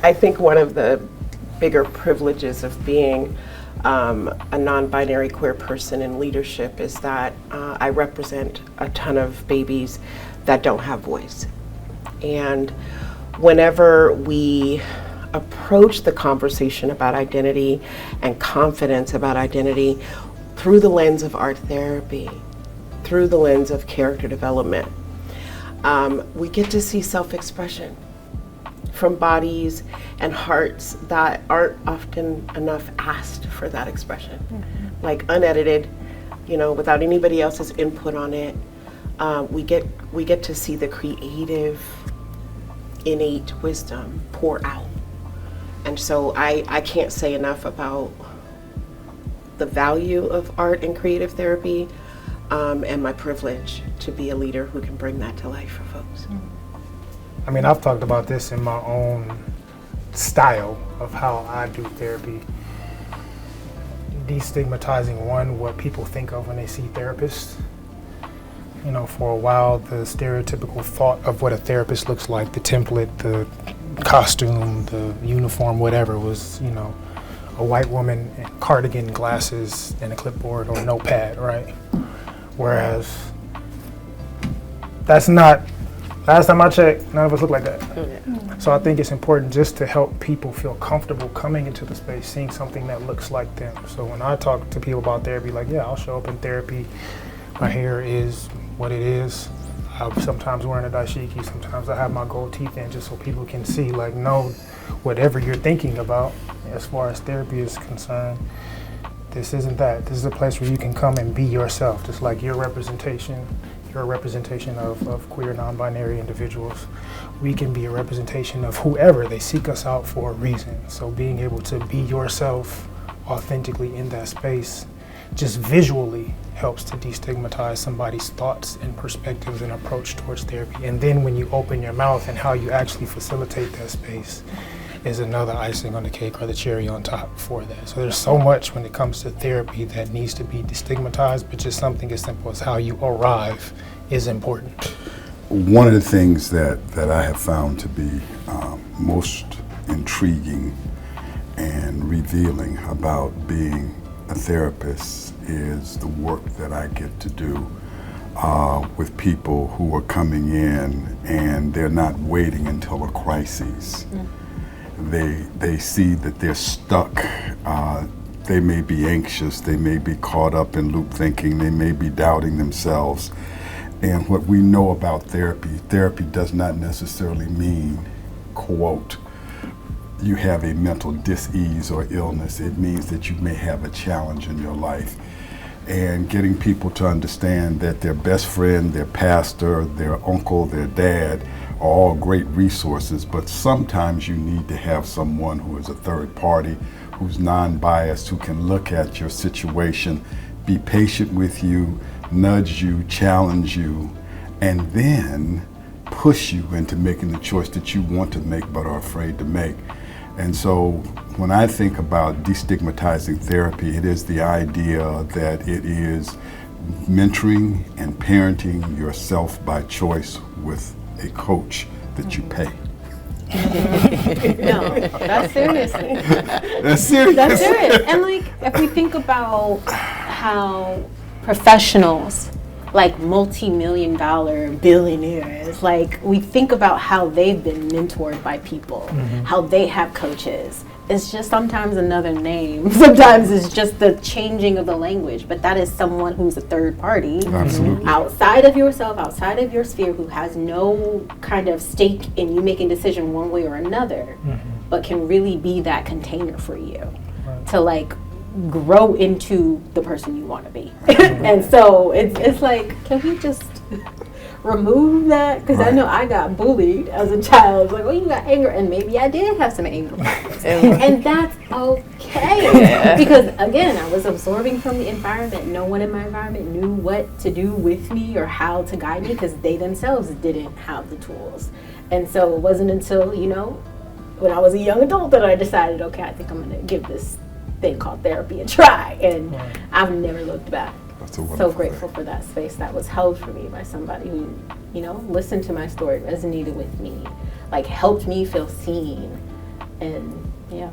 I think one of the bigger privileges of being a non-binary queer person in leadership is that I represent a ton of babies that don't have voice. And whenever we approach the conversation about identity and confidence about identity through the lens of art therapy, through the lens of character development, we get to see self-expression from bodies and hearts that aren't often enough asked for that expression. Mm-hmm. Like unedited, without anybody else's input on it. We get to see the creative, innate wisdom pour out. And so I can't say enough about the value of art and creative therapy, and my privilege to be a leader who can bring that to life for folks. I mean, I've talked about this in my own style of how I do therapy. Destigmatizing, one, what people think of when they see therapists. For a while, the stereotypical thought of what a therapist looks like, the template, the costume, the uniform, whatever, was, a white woman in cardigan, glasses, and a clipboard or notepad, right? Whereas that's not, last time I checked, none of us look like that. Mm-hmm. So I think it's important just to help people feel comfortable coming into the space, seeing something that looks like them. So when I talk to people about therapy, like, yeah, I'll show up in therapy. My hair is what it is. I'm sometimes wearing a dashiki, sometimes I have my gold teeth in just so people can see, like, know whatever you're thinking about as far as therapy is concerned. This isn't that. This is a place where you can come and be yourself, just like your representation. You're a representation of queer, non-binary individuals. We can be a representation of whoever. They seek us out for a reason. So being able to be yourself authentically in that space just visually helps to destigmatize somebody's thoughts and perspectives and approach towards therapy. And then when you open your mouth and how you actually facilitate that space is another icing on the cake or the cherry on top for that. So there's so much when it comes to therapy that needs to be destigmatized, but just something as simple as how you arrive is important. One of the things that I have found to be most intriguing and revealing about being a therapist is the work that I get to do with people who are coming in and they're not waiting until a crisis. They see that they're stuck. They may be anxious, they may be caught up in loop thinking, they may be doubting themselves. And what we know about therapy does not necessarily mean, quote, you have a mental dis-ease or illness. It means that you may have a challenge in your life. And getting people to understand that their best friend, their pastor, their uncle, their dad are all great resources, but sometimes you need to have someone who is a third party, who's non-biased, who can look at your situation, be patient with you, nudge you, challenge you, and then push you into making the choice that you want to make but are afraid to make. And so when I think about destigmatizing therapy, it is the idea that it is mentoring and parenting yourself by choice with a coach that you pay. No, that's seriously. That's serious. That's serious. And like, if we think about how professionals, like multi-million-dollar billionaires, like we think about how they've been mentored by people, how they have coaches. It's just sometimes another name. Sometimes it's just the changing of the language, but that is someone who's a third party. Absolutely. Outside of yourself, outside of your sphere, who has no kind of stake in you making a decision one way or another, but can really be that container for you to like grow into the person you want to be. And so it's like, can we just remove that? Because I know I got bullied as a child. Like, oh, you got anger, and maybe I did have some anger problems. And that's okay. Because again, I was absorbing from the environment. No one in my environment knew what to do with me or how to guide me because they themselves didn't have the tools. And so it wasn't until, you know, when I was a young adult that I decided, okay, I think I'm going to give this thing called therapy a try. And I've never looked back. So grateful for that space that was held for me by somebody who, you know, listened to my story, resonated with me, like helped me feel seen And yeah.